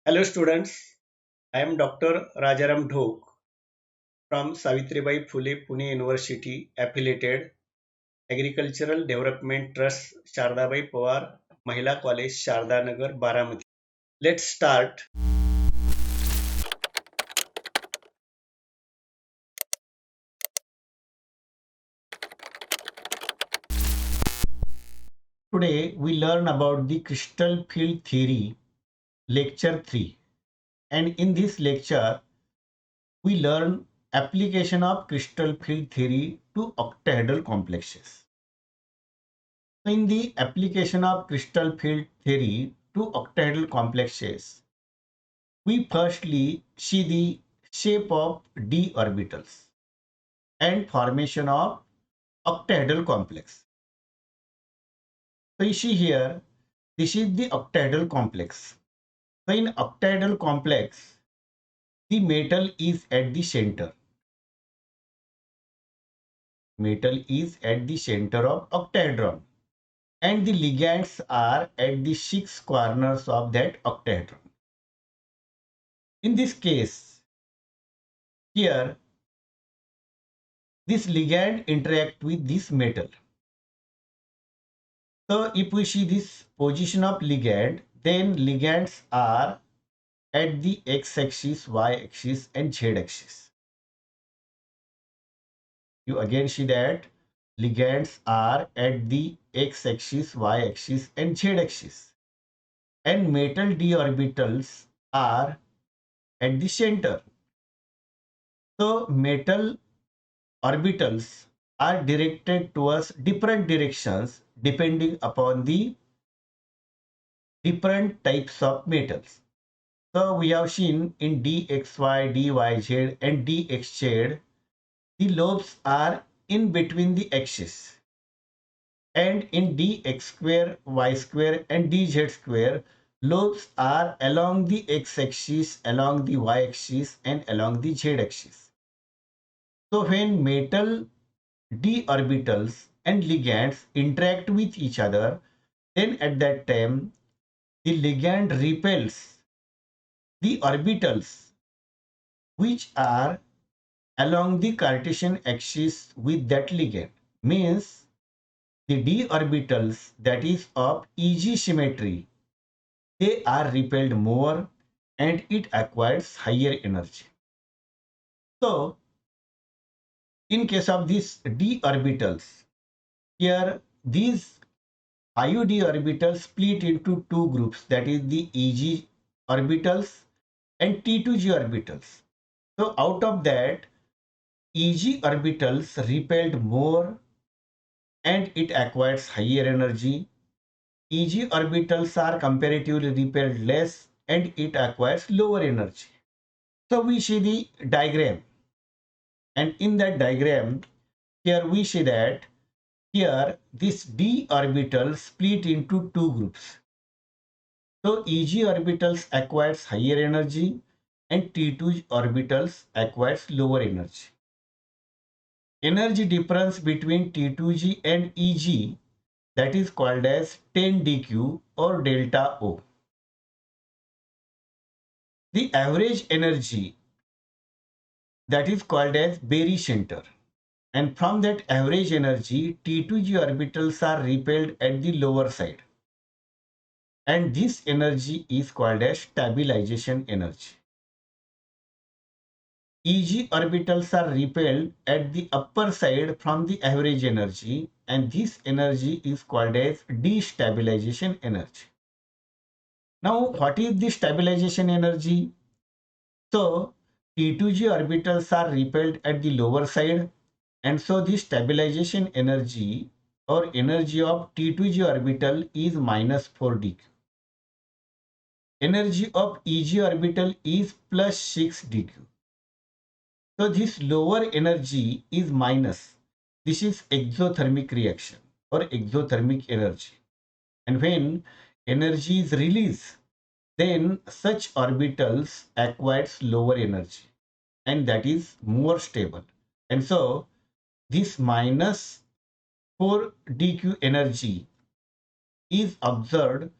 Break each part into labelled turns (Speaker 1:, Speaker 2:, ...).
Speaker 1: Hello students, I am Dr. Rajaram Dhok from Savitribai Phule Pune University affiliated Agricultural Development Trust Shardabai Pawar Mahila College Sharda Nagar Baramati. Let's start. Today we learn about the crystal field theory, lecture 3. And in this lecture we learn application of crystal field theory to octahedral complexes. So in the application of crystal field theory to octahedral complexes, we firstly see the shape of d orbitals and formation of octahedral complex. So you see here, this is the octahedral complex. So in octahedral complex, the metal is at the center. Metal is at the center of octahedron and the ligands are at the 6 corners of that octahedron. In this case, here this ligand interact with this metal. So if we see this position of ligand, then ligands are at the x-axis, y-axis and z-axis. You again see that ligands are at the x-axis, y-axis and z-axis. And metal d orbitals are at the center. So metal orbitals are directed towards different directions depending upon the different types of metals. So we have seen in dxy, dyz and dxz, the lobes are in between the axes. And in dx square, y square and dz square, lobes are along the x-axis, along the y-axis and along the z-axis. So when metal d orbitals and ligands interact with each other, then at that time the ligand repels the orbitals which are along the Cartesian axis with that ligand. Means the d orbitals that is of Eg symmetry, they are repelled more and it acquires higher energy. So in case of these d orbitals, here these 5d orbitals split into two groups, that is the Eg orbitals and T2g orbitals. So out of that, Eg orbitals repelled more and it acquires higher energy. Eg orbitals are comparatively repelled less and it acquires lower energy. So we see the diagram, and in that diagram here we see that here this d orbital split into two groups. So Eg orbitals acquires higher energy and T2 orbitals acquires lower energy. Energy difference between T2g and Eg, that is called as 10 dq or delta O. The average energy, that is called as barycenter, and from that average energy T2g orbitals are repelled at the lower side, and this energy is called as stabilization energy. Eg orbitals are repelled at the upper side from the average energy, and this energy is called as destabilization energy. Now what is the stabilization energy? So T2g orbitals are repelled at the lower side, and so the stabilization energy or energy of T2g orbital is minus 4 dq. Energy of Eg orbital is plus 6 dq. So this lower energy is minus. This is exothermic reaction or exothermic energy. And when energy is released, then such orbitals acquires lower energy and that is more stable. And so this minus 4 dq energy is observed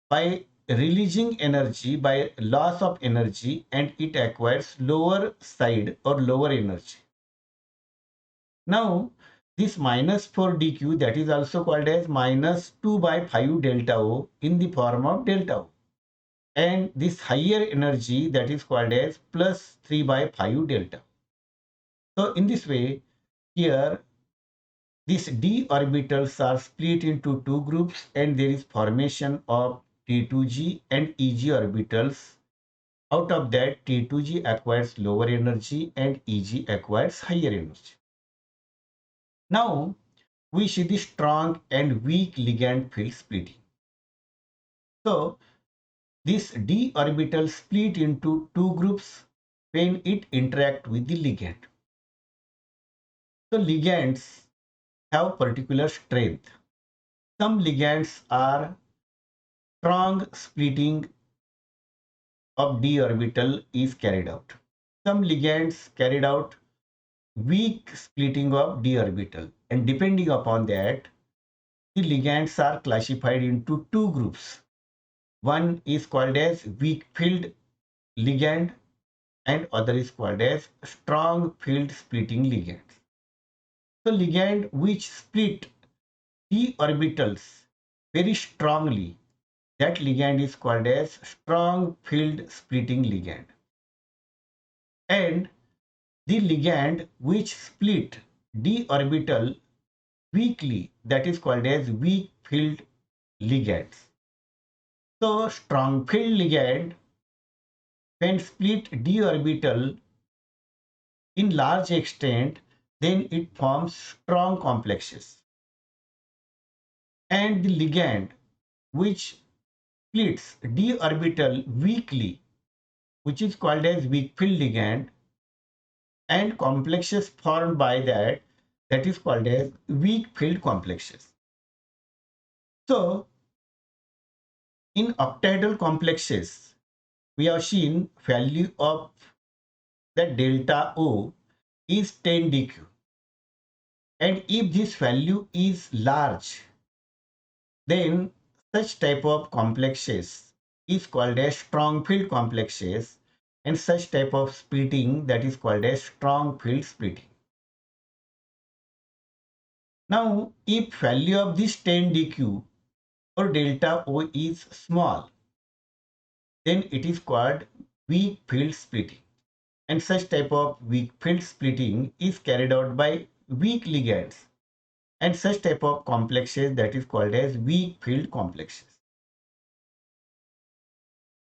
Speaker 1: by releasing energy by loss of energy, and it acquires lower side or lower energy. Now, this minus 4 dq, that is also called as minus 2 by 5 delta O in the form of delta O. And this higher energy, that is called as plus 3 by 5 delta. So in this way, here these d orbitals are split into two groups, and there is formation of T2g and Eg orbitals. Out of that, T2g acquires lower energy and Eg acquires higher energy. Now we see the strong and weak ligand field splitting. So this d orbital split into two groups when it interact with the ligand. So ligands have particular strength. Some ligands are strong splitting of d orbital is carried out. Some ligands carried out weak splitting of d orbital, and depending upon that, the ligands are classified into two groups. One is called as weak field ligand and other is called as strong field splitting ligand. So ligand which split d orbitals very strongly, that ligand is called as strong field splitting ligand. And the ligand which split d orbital weakly, that is called as weak field ligands. So strong field ligand when split d orbital in large extent, then it forms strong complexes. And the ligand which splits d orbital weakly, which is called as weak field ligand, and complexes formed by that, that is called as weak field complexes. So in octahedral complexes, we have seen value of that delta O is 10 dq. And if this value is large, then such type of complexes is called as strong field complexes, and such type of splitting, that is called as strong field splitting. Now, if value of this 10 dq or delta O is small, then it is called weak field splitting. And such type of weak field splitting is carried out by weak ligands, and such type of complexes, that is called as weak field complexes.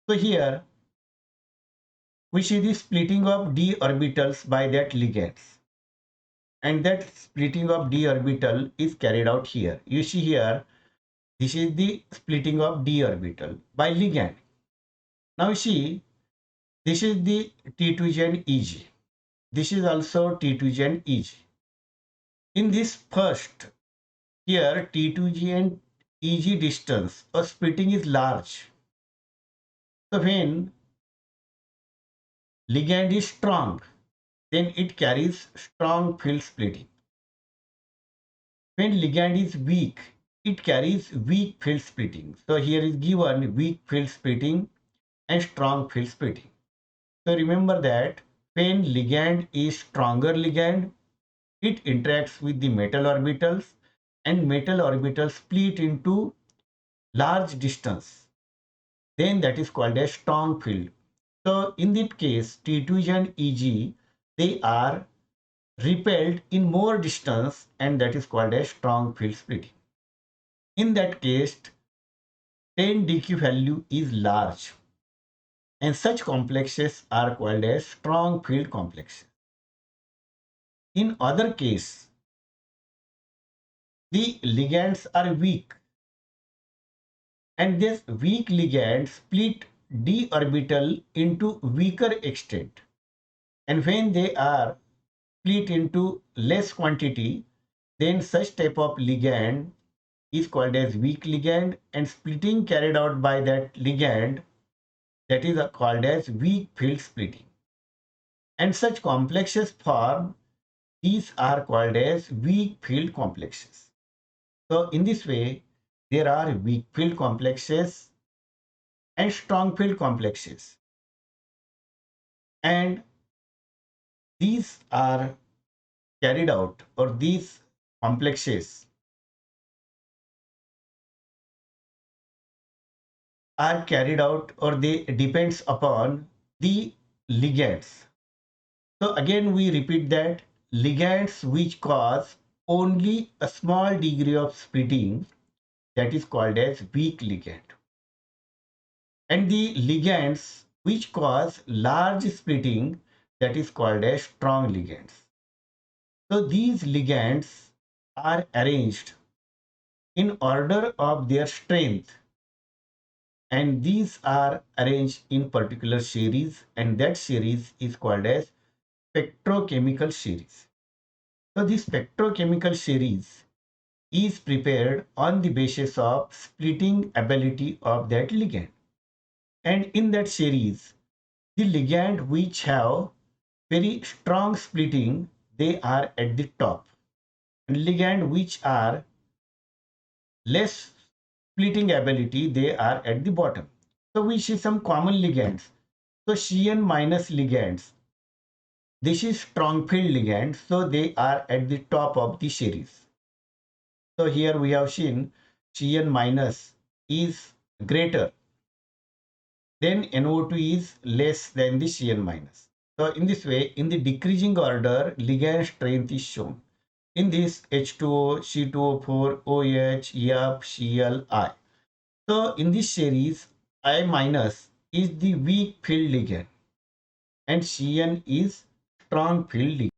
Speaker 1: So here we see the splitting of d orbitals by that ligands, and that splitting of d orbital is carried out here. You see here, this is the splitting of d orbital by ligand. Now you see, this is the T2g and Eg. This is also T2g and Eg. In this first, here T2g and Eg distance or splitting is large. So when ligand is strong, then it carries strong field splitting. When ligand is weak, it carries weak field splitting. So here is given weak field splitting and strong field splitting. So remember that when ligand is stronger ligand, it interacts with the metal orbitals, and metal orbitals split into large distance. Then that is called a strong field. So in that case, T2 and Eg, they are repelled in more distance, and that is called a strong field splitting. In that case, 10 dq value is large, and such complexes are called as strong field complexes. In other case, the ligands are weak, and this weak ligand split d orbital into weaker extent, and when they are split into less quantity, then such type of ligand is called as weak ligand, and splitting carried out by that ligand, that is called as weak field splitting. And such complexes form, these are called as weak field complexes. So in this way, there are weak field complexes and strong field complexes. And these are carried out, or these complexes are carried out, or they depends upon the ligands. So again we repeat that ligands which cause only a small degree of splitting, that is called as weak ligand, and the ligands which cause large splitting, that is called as strong ligands. So these ligands are arranged in order of their strength, and these are arranged in particular series, and that series is called as spectrochemical series. So this spectrochemical series is prepared on the basis of splitting ability of that ligand, and in that series the ligand which have very strong splitting, they are at the top, and ligand which are less splitting ability, they are at the bottom. So we see some common ligands. So Cn minus ligands, this is strong field ligand, so they are at the top of the series. So here we have seen Cn minus is greater, then NO2 is less than the Cn minus. So in this way, in the decreasing order, ligand strength is shown. In this H2O, C2O4, OH, F, Cl, I. So in this series, I minus is the weak field ligand and Cn is strong field ligand.